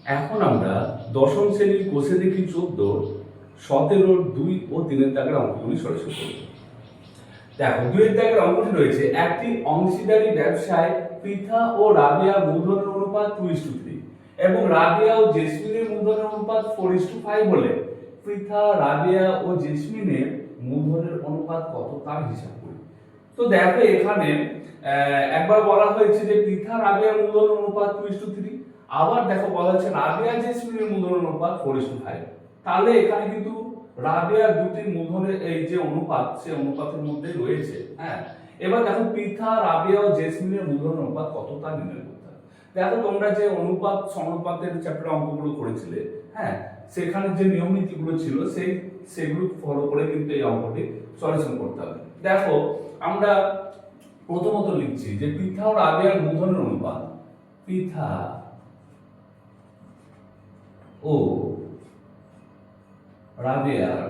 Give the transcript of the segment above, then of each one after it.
এখন আমরা দশম শ্রেণীর কোষে দেখি 14 17 2 ও 3 দাগের অঙ্কগুলি সরাসরি করব। দেখো 2 দাগের অঙ্কটি রয়েছে একটি অংশীদারি ব্যবসায় পৃথা ও রাবেয়া মূলধনের অনুপাত 2:3 এবং রাবেয়া ও জেসমিনের মূলধনের অনুপাত 4:5 হলে পৃথা, রাবেয়া ও জেসমিনের মূলধনের অনুপাত কত তার হিসাব করি। তো দেখো এখানে একবার বলা হয়েছে যে পৃথা রাবেয়ার মূলধনের অনুপাত 2:3, আবার দেখো বলা হচ্ছে রাবেয়া জেসমিনের মূলধনের অনুপাত 4:5। তাহলে এখানে কিন্তু রাবেয়ার দুটি মূলধনের এই যে অনুপাত সে অনুপাতের মধ্যে রয়েছে। হ্যাঁ, এবার দেখো পৃথা, রাবেয়া ও জেসমিনের মূলধনের অনুপাত কত তা নির্ণয় করতে হবে। দেখো তোমরা যে অনুপাত সমানুপাতের চ্যাপ্টার অঙ্কগুলো করেছিলে, হ্যাঁ, সেখানে যে নিয়ম নীতিগুলো ছিল সেগুলো ফলো করে কিন্তু এই অঙ্কটি সলিউশন করতে হবে। দেখো আমরা প্রথমত লিখছি যে পৃথা ও রাবেয়ার মূলধনের অনুপাত, পৃথা ও রাবেয়ার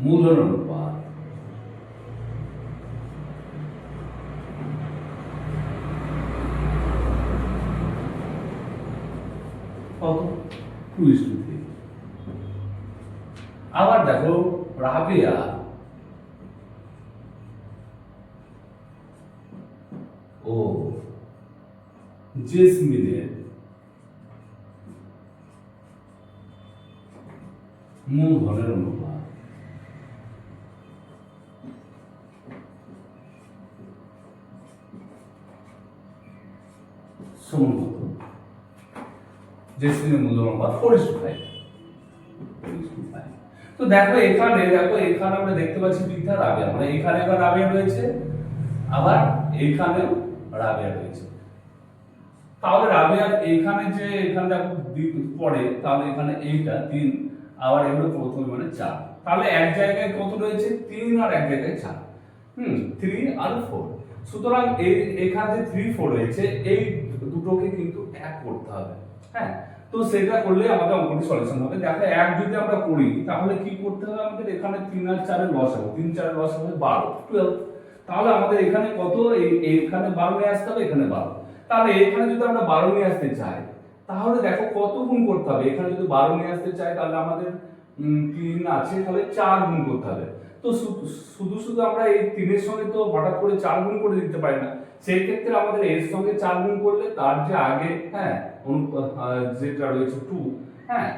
মূলধনের অনুপাত কত? 2:3। আবার দেখো রাবেয়া ও জেসমিনের মূলধনের অনুপাত সমান কত? জেসমিনের মূলধনের অনুপাত 4:5। তো দেখো এখানে আমরা দেখতে পাচ্ছি পৃথা, রাবেয়া, মানে এখানে আবার রাবেয়া রয়েছে, আবার এইখানেও রাবেয়া রয়েছে। তাহলে রাবেয়া এইখানে যে এখানে পড়ে, তাহলে এখানে এইটা 3, আবার এগুলো প্রথমে মানে 4। তাহলে এক জায়গায় কত রয়েছে? 3 আর এক জায়গায় 4। 3 আর 4। সুতরাং এখানে যে 3 4 রয়েছে এই দুটোকে কিন্তু এক করতে হবে। হ্যাঁ, তো সেটা করলে আমাদের অঙ্কটি সলিউশন হবে। দেখো এক যদি আমরা করি তাহলে কি করতে হবে আমাদের? এখানে 3 আর 4 এর লসাগু, 3 4 এর লসাগু 12। তাহলে আমাদের এখানে কত? এইখানে 12 নিয়ে আসতে হবে, এখানে 12। তাহলে এখানে যদি আমরা 12 নিয়ে আসতে চাই তাহলে দেখো কত গুণ করতে হবে। এখানে যদি 12 নিয়ে আসতে চাই তাহলে আমাদের 3 আছে, তাহলে 4 গুণ করতে হবে। তো শুধু আমরা এই 3 এর সঙ্গে তো হঠাৎ করে 4 গুণ করে দিতে পারি না। সেই ক্ষেত্রে আমাদের এর সঙ্গে 4 গুণ করলে তার যে আগে, হ্যাঁ, যেটা রয়েছে 2, হ্যাঁ,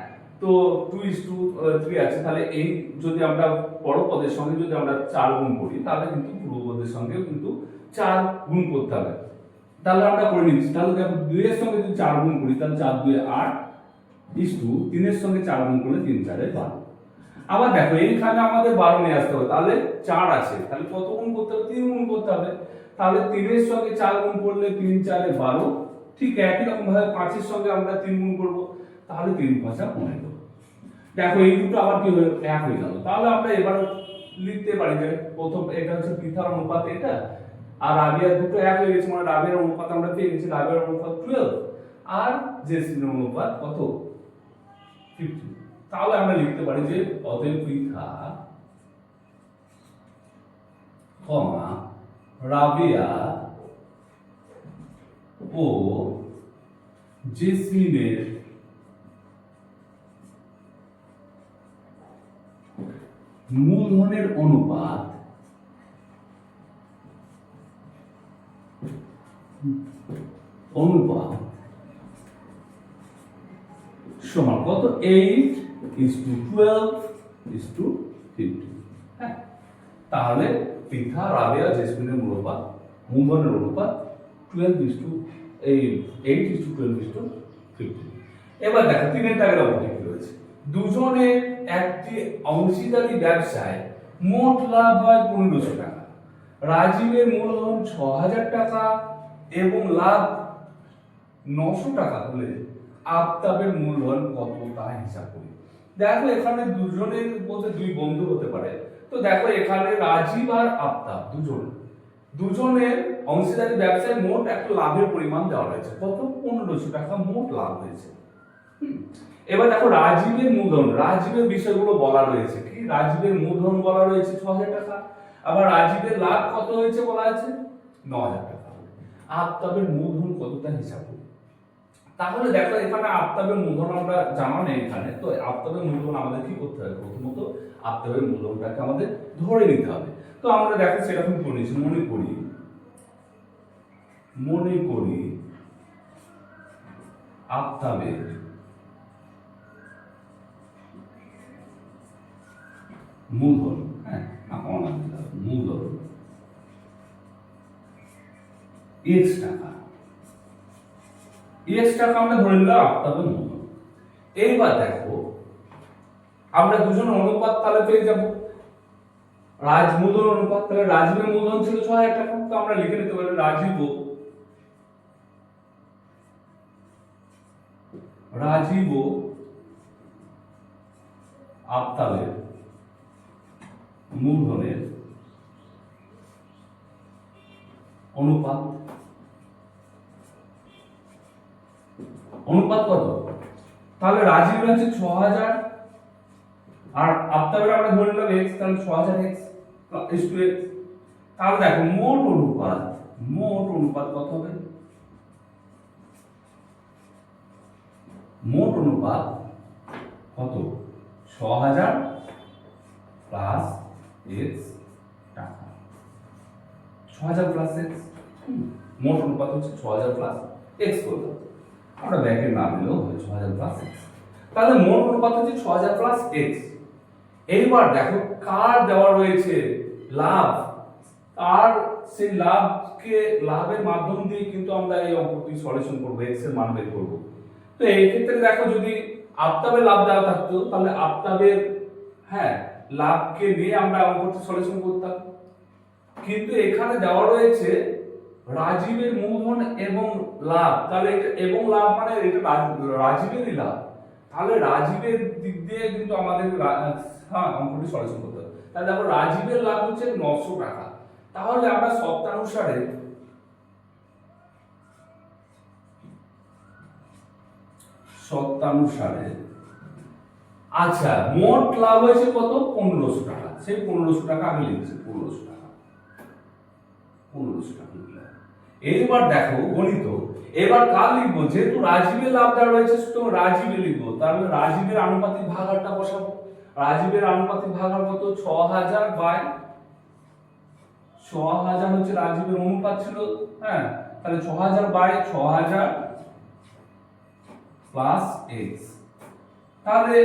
তো 2:3 আছে। তাহলে এই যদি আমরা বড় পদের সঙ্গে যদি আমরা 4 গুণ করি তাহলে কিন্তু পূর্ব পদের সঙ্গেও কিন্তু 4 গুণ করতে হবে। তাহলে আমরা করে নিচ্ছি। তাহলে দেখো 2 এর সঙ্গে যদি 4 গুণ করি তাহলে 4 2 8 3 এর সঙ্গে 4 গুণ করলে 3 4 12। আবার দেখো এইখানে আমাদের 12 নিয়ে আসতে হবে, তাহলে 4 আছে, তাহলে কত গুণ করতে হবে? 3 গুণ করতে হবে। তাহলে 3 এর সঙ্গে 4 গুণ করলে 3 4 12। ঠিক একই রকম ভাবে 5 এর সঙ্গে আমরা 3 গুণ করব, তাহলে 3 5 15। দেখো এই দুটো আবার কি হলো? এক হয়ে গেল। তাহলে আমরা এবার লিখতে পারি যে প্রথম এটা হচ্ছে পৃথার অনুপাত, এটা আর রাবেয়ার দুটো এক হয়ে গেছে, মানে রাবেয়ার অনুপাত আমরা পেয়ে গেছি, রাবেয়ার অনুপাত 12 আর জেসমিনের অনুপাত কত? 50। তাহলে আমরা লিখতে পারি যে অতএব পৃথা, রাবেয়া ও জেসমিনের মূলধনের অনুপাত সমান কত? 8:12:50। হ্যাঁ, তাহলে পৃথা, রাবেয়া, জেসমিনের মূলধনের অনুপাত 8:12:50। এবার দেখো 3 দাগের অঙ্কটি কি রয়েছে? দুজনের একটি অংশীদারি ব্যবসায় মোট লাভ হয় 1500 টাকা। রাজীবের মূলধন 6000 টাকা এবং লাভ 900 টাকা হলে আফতাবের মূলধন কত তা হিসাব করি। দেখো এখানে দুজনের মধ্যে দুই বন্ধু হতে পারে। তো দেখো এখানে রাজীব আর আফতাব দুজনের অংশীদারি ব্যবসায় মোট একটা লাভের পরিমাণ দেওয়া রয়েছে। কত? 1500 টাকা মোট লাভ হয়েছে। এবার দেখো রাজীবের বিষয়গুলো বলা রয়েছে কি? রাজীবের মূলধন বলা রয়েছে 6000 টাকা। আবার রাজীবের লাভ কত হয়েছে বলা আছে 9,000 টাকা। আফতাবের মূলধন কত তা হিসাব করি। তাহলে দেখো এখানে আফতাবের মূলধন আমরা জানা নেই এখানে, তো আফতাবের মূলধন আমাদের কি করতে হবে, প্রথমত আফতাবের মূলধনটাকে আমাদের ধরে নিতে হবে। তো আমরা দেখো সেরকম করেছি, মনে করি আফতাবের মূলধন, হ্যাঁ মূলধন x টাকা, x টাকা আমরা ধরে নিলাম আফতাবের মূলধন। এইবার দেখো আমরা দুজন অনুপাত তাহলে পেয়ে যাব, মূলধন অনুপাত। তাহলে রাজীবের মূলধন ছিল 6,000 টাকা, তো আমরা লিখে নিতে পারি রাজীব আফতাবের মূলধনের অনুপাত কত, তাহলে রাজীবের হচ্ছে 6,000 আর আফতাবের আমরা ধরে নিলাম x, তাহলে 6,000x is to x। তাহলে দেখো মোট অনুপাত কত হবে, মোট অনুপাত কত 6,000 প্লাস x টাকা, 6,000 প্লাস x, মোট অনুপাত হচ্ছে 6,000 প্লাস x করবো, আমরা ব্যাকের না দিলেও হয় 6,000 প্লাস x। তাহলে মোট অনুপাত হচ্ছে 6,000 প্লাস x। এইবার দেখো কার দেওয়া রয়েছে লাভ, আর সেই লাভের মাধ্যম দিয়ে কিন্তু আমরা এই অঙ্কটি সলিউশন করব, x এর মান বের করব। তো এই ক্ষেত্রে দেখো যদি আফতাবের লাভ দেওয়া থাকতো তাহলে আফতাবের লাভকে নিয়ে আমরা অঙ্কটি সলিউশন করতাম, কিন্তু এখানে দেওয়া রয়েছে রাজীবের মূলধন এবং লাভ, তাহলে এটা এবং লাভ মানে এটা রাজীবেরই লাভ, তাহলে রাজীবের দিক দিয়ে কিন্তু আমাদের অঙ্কটি সলিউশন করতে হবে। তাহলে দেখো রাজীবের লাভ হচ্ছে 900 টাকা, তাহলে আমরা শর্তানুসারে আচ্ছা মোট লাভ হয়েছে কত 1,500 টাকা, সেই 1,500 টাকা আমি লিখছি 1,500 টাকা। এইবার দেখো গণিত, এবার কার লিখবো, যেহেতু রাজীবের লাভ দেওয়া রয়েছে তো রাজীবে লিখবো, তাহলে রাজীবের আনুপাতিক ভাগারটা বসাবো। রাজীবের আনুপাতিক ভাগার কত 6,000 বাই 6,000 হচ্ছে রাজীবের অনুপাত ছিল, তাহলে 6,000 বাই 6,000 প্লাস x, তাহলে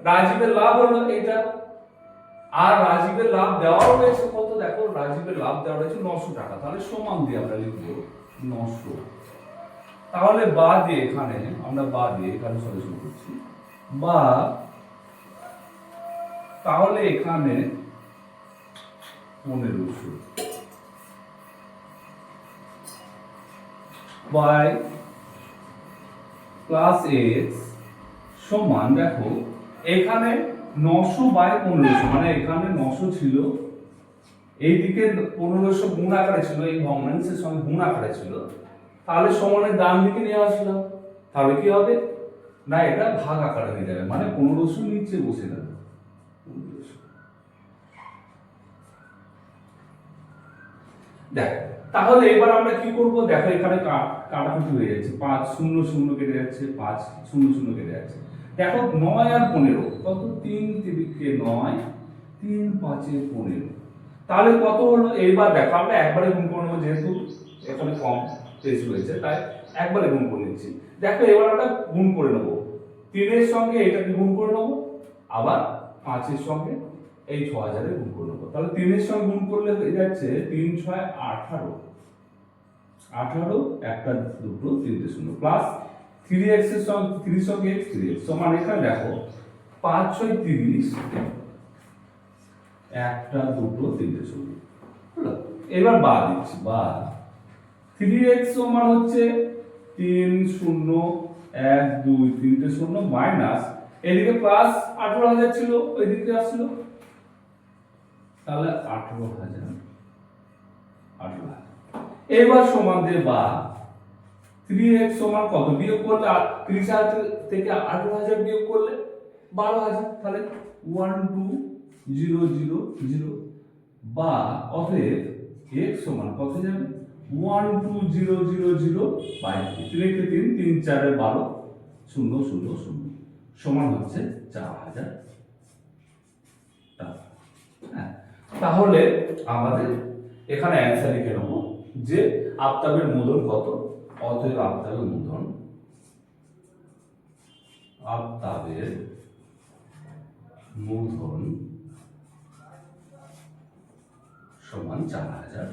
রাজীবের লাভ হলো এটা, আর রাজীবের লাভ দেওয়া রয়েছে কত, দেখো রাজীবের লাভ দেওয়া রয়েছে 900 টাকা, তাহলে সমান দিয়ে আমরা লিখবো 900। তাহলে বা দিয়ে এখানে আমরা সলিউশন করছি, বা তাহলে এখানে 1500 বাই প্লাস x সমান, দেখো এখানে 900 বাই 1500, মানে এখানে 900 ছিল, এইদিকে 1500 গুণ আকারে ছিল, এই ভগ্নাংশের সঙ্গে গুণ আকারে ছিল, তাহলে সমানের ডান দিকে নিয়ে আসলাম, তাহলে কি হবে না এটা ভাগ আকারে হয়ে যাবে, মানে 1500 নিচে বসে যাবে। দেখ তাহলে এবার আমরা কি করব, দেখো এখানে কাটাকুটি হয়ে যাচ্ছে, 5 0 0 কেটে যাচ্ছে, 5 0 0 কেটে যাচ্ছে। দেখো 9 আর 15 কত, 3 3 9 3 5 15, তাহলে কত হলো। এইবার দেখো আমরা একবারে গুণ করে নেব, যেহেতু এখানে কম পেজ রয়েছে তাই একবারে গুণ করে নিচ্ছি। দেখো এবার আমরা গুণ করে নেব, 3 এর সঙ্গে এটাকে গুণ করে নেব, আবার 5 এর সঙ্গে এই 6,000 এর গুণ করে নেব। তাহলে 3 এর সঙ্গে গুণ করলে হয়ে যাচ্ছে 3 6 18 18 একটা দুটো তিনটে শূন্য প্লাস 3x এর সঙ্গে 3 সঙ্গে x 3x সমান, এখানে দেখো 5 6 30 একটা দুটো তিনটে শূন্য হলো। এবার বা দিচ্ছি, বা 3x সমান হচ্ছে 3 0 1 2 তিনটে শূন্য মাইনাস এদিকে প্লাস 18,000 ছিল ওইদিকে আসলো, তাহলে 18,000 এবার সমান দিয়ে বা 3x সমান কত, বিয়োগ করলে 30,000 থেকে 18,000 বিয়োগ করলে 12,000, তাহলে 1 2 0 0 0 বা অতএব x সমান কত যাবে 12000/3 3 3 4 12 0 0 0 সমান হচ্ছে 4000 টাকা। হ্যাঁ, তাহলে আমাদের এখানে অ্যান্সার লিখে নেব যে আফতাবের মূলধন কত। অতএব আফতাবের মূলধন সমান 4000